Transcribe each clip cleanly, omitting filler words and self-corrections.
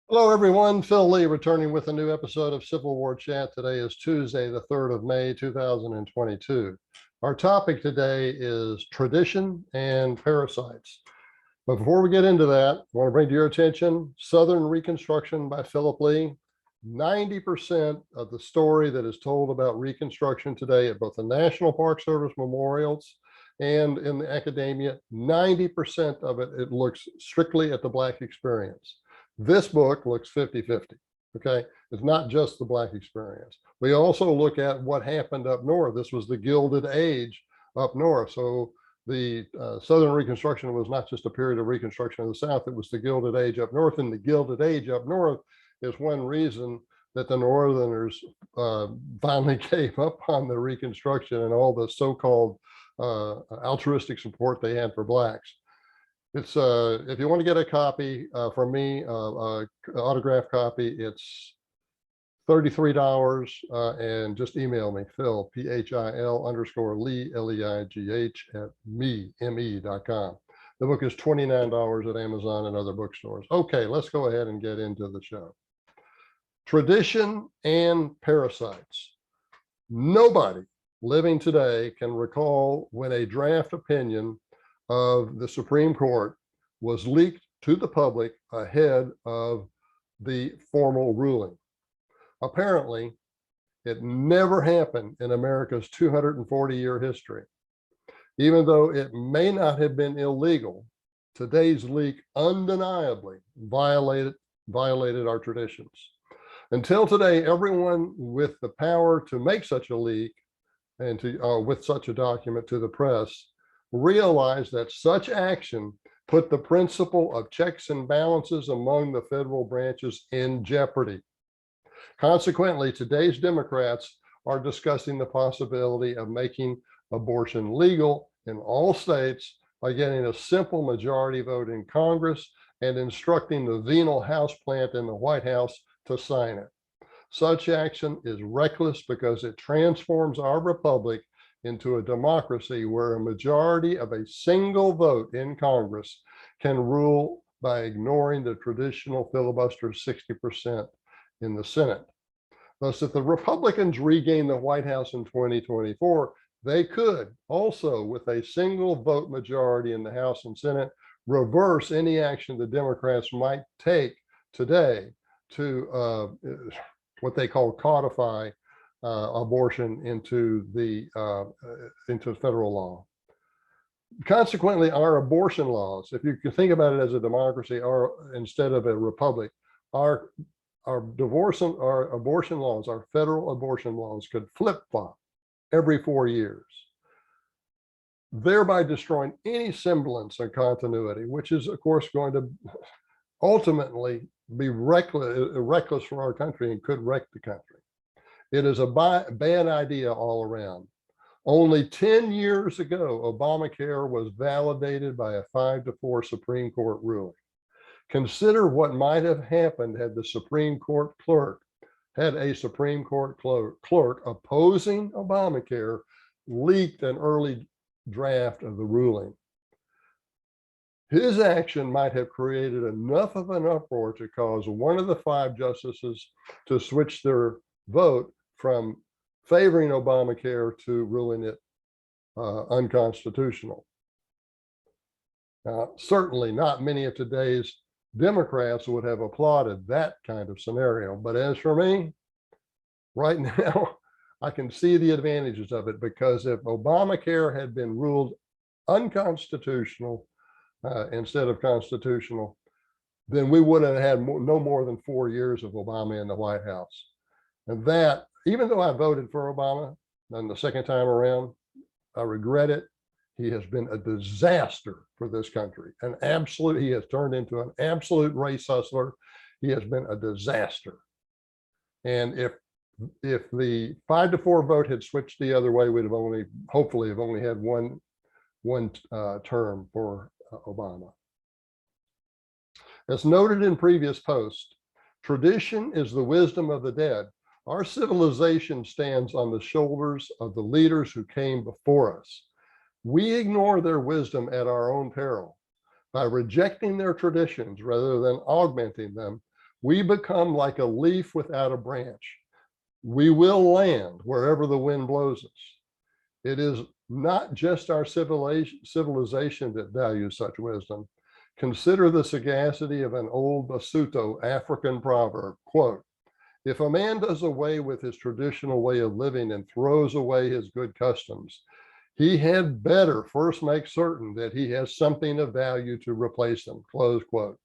Hello, everyone. Phil Lee returning with a new episode of Civil War Chat. Today is Tuesday, the 3rd of May, 2022. Our topic today is tradition and parasites. But before we get into that, I want to bring to your attention Southern Reconstruction by Philip Lee. 90% of the story that is told about Reconstruction today at both the National Park Service memorials and in the academia, 90% of it looks strictly at the Black experience. This book looks 50-50. Okay. It's not just the Black experience. We also look at what happened up north. This was the Gilded Age up north. So the Southern Reconstruction was not just a period of Reconstruction in the South, it was the Gilded Age up north. And the Gilded Age up north is one reason that the Northerners finally gave up on the Reconstruction and all the so-called altruistic support they had for Blacks. It's if you want to get a copy from me, autographed copy, it's $33, and just email me, Phil, PHIL_Lee, LEIGH at me.com. The book is $29 at Amazon and other bookstores. Okay, let's go ahead and get into the show. Tradition and parasites. Nobody living today can recall when a draft opinion of the Supreme Court was leaked to the public ahead of the formal ruling. Apparently, it never happened in America's 240-year history. Even though it may not have been illegal, today's leak undeniably violated our traditions. Until today, everyone with the power to make such a leak and to with such a document to the press realized that such action put the principle of checks and balances among the federal branches in jeopardy. Consequently, today's Democrats are discussing the possibility of making abortion legal in all states by getting a simple majority vote in Congress and instructing the venal House plant in the White House to sign it. Such action is reckless because it transforms our republic into a democracy where a majority of a single vote in Congress can rule by ignoring the traditional filibuster 60% in the Senate. Thus, if the Republicans regain the White House in 2024, they could also, with a single vote majority in the House and Senate, reverse any action the Democrats might take today to what they call codify abortion into federal law. Consequently, our abortion laws, if you can think about it as a democracy or instead of a republic, our abortion laws, our federal abortion laws could flip-flop every 4 years, thereby destroying any semblance of continuity, which is, of course, going to ultimately be reckless for our country and could wreck the country. It is a bad idea all around. Only 10 years ago, Obamacare was validated by a 5-4 Supreme Court ruling. Consider what might have happened had the Supreme Court clerk opposing Obamacare leaked an early draft of the ruling. His action might have created enough of an uproar to cause one of the 5 justices to switch their vote from favoring Obamacare to ruling it unconstitutional. Now, certainly not many of today's Democrats would have applauded that kind of scenario. But as for me, right now, I can see the advantages of it, because if Obamacare had been ruled unconstitutional instead of constitutional, then we would have had no more than 4 years of Obama in the White House. And that, even though I voted for Obama and the second time around, I regret it. He has been a disaster for this country. He has turned into an absolute race hustler. He has been a disaster. And if the 5-4 vote had switched the other way, we'd have hopefully have only had one term for Obama. As noted in previous posts, tradition is the wisdom of the dead. Our civilization stands on the shoulders of the leaders who came before us. We ignore their wisdom at our own peril. By rejecting their traditions rather than augmenting them, We become like a leaf without a branch. We will land wherever the wind blows us. It is not just our civilization that values such wisdom. Consider the sagacity of an old Basuto African proverb, quote, if a man does away with his traditional way of living and throws away his good customs, he had better first make certain that he has something of value to replace them, close quote.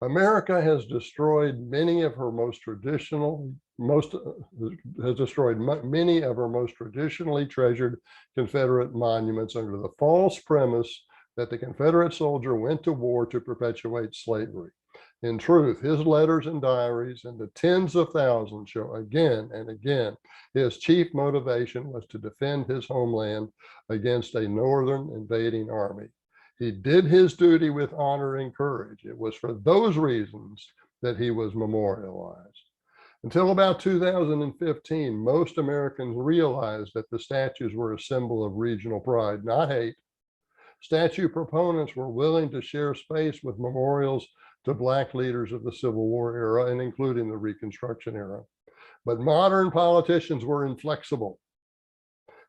America has destroyed many of her most traditionally treasured Confederate monuments under the false premise that the Confederate soldier went to war to perpetuate slavery. In truth, his letters and diaries and the tens of thousands show again and again his chief motivation was to defend his homeland against a northern invading army. He did his duty with honor and courage. It was for those reasons that he was memorialized. Until about 2015, most Americans realized that the statues were a symbol of regional pride, not hate. Statue proponents were willing to share space with memorials to Black leaders of the Civil War era and including the Reconstruction era. But modern politicians were inflexible.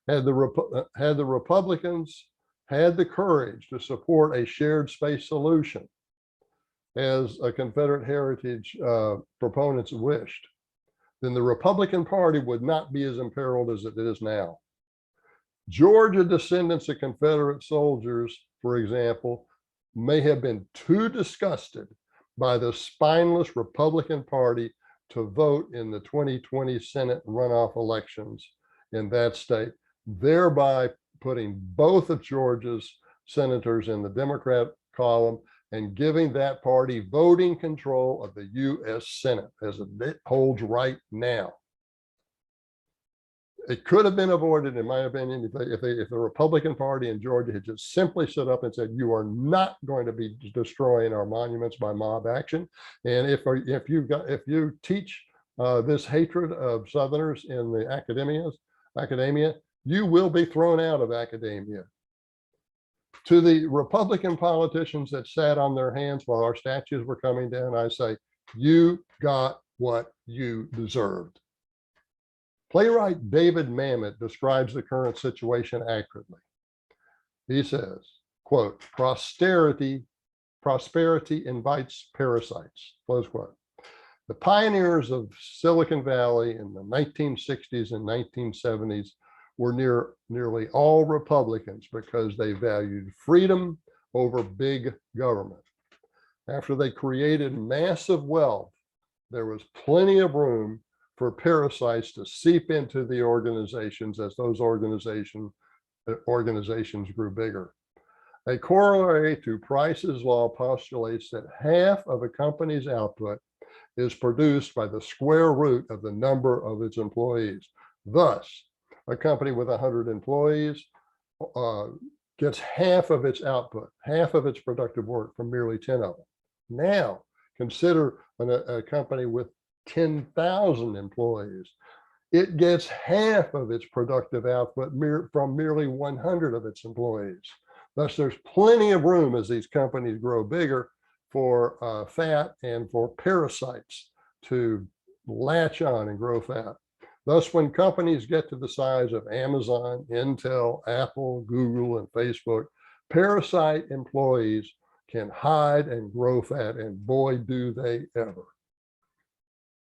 Had the Republicans had the courage to support a shared space solution, as a Confederate heritage proponents wished, then the Republican Party would not be as imperiled as it is now. Georgia descendants of Confederate soldiers, for example, may have been too disgusted by the spineless Republican Party to vote in the 2020 Senate runoff elections in that state, thereby putting both of Georgia's senators in the Democrat column and giving that party voting control of the U.S. Senate as it holds right now. It could have been avoided, in my opinion, if the Republican Party in Georgia had just simply stood up and said, you are not going to be destroying our monuments by mob action. And if you teach this hatred of Southerners in the academia, you will be thrown out of academia. To the Republican politicians that sat on their hands while our statues were coming down, I say, you got what you deserved. Playwright David Mamet describes the current situation accurately. He says, quote, prosperity invites parasites, close quote. The pioneers of Silicon Valley in the 1960s and 1970s were nearly all Republicans because they valued freedom over big government. After they created massive wealth, there was plenty of room for parasites to seep into the organizations as those organizations grew bigger. A corollary to Price's law postulates that half of a company's output is produced by the square root of the number of its employees. Thus, a company with 100 employees gets half of its output, half of its productive work from merely 10 of them. Now, consider a company with 10,000 employees. It gets half of its productive output from merely 100 of its employees. Thus, there's plenty of room as these companies grow bigger for fat and for parasites to latch on and grow fat. Thus, when companies get to the size of Amazon, Intel, Apple, Google, and Facebook, parasite employees can hide and grow fat, and boy, do they ever.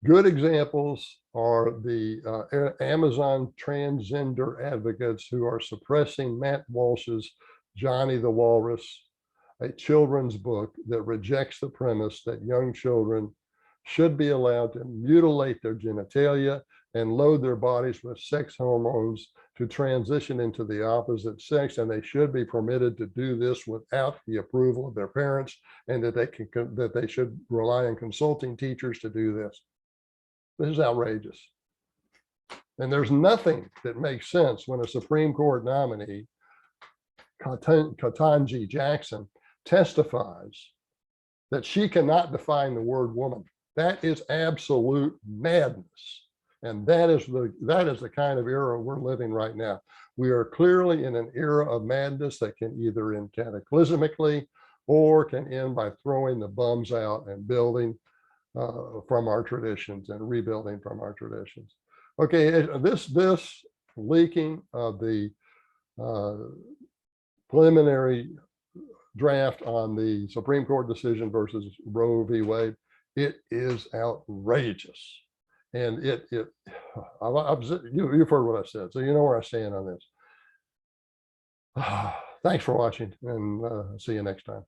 Good examples are the Amazon transgender advocates who are suppressing Matt Walsh's Johnny the Walrus, a children's book that rejects the premise that young children should be allowed to mutilate their genitalia and load their bodies with sex hormones to transition into the opposite sex, and they should be permitted to do this without the approval of their parents, and that they should rely on consulting teachers to do this. This is outrageous. And there's nothing that makes sense when a Supreme Court nominee, Ketanji Jackson, testifies that she cannot define the word woman. That is absolute madness. And that is the kind of era we're living right now. We are clearly in an era of madness that can either end cataclysmically or can end by throwing the bums out and building from our traditions and rebuilding from our traditions. Okay, this leaking of the preliminary draft on the Supreme Court decision versus Roe v. Wade, it is outrageous. And you've heard what I've said, so you know where I stand on this. Thanks for watching, and see you next time.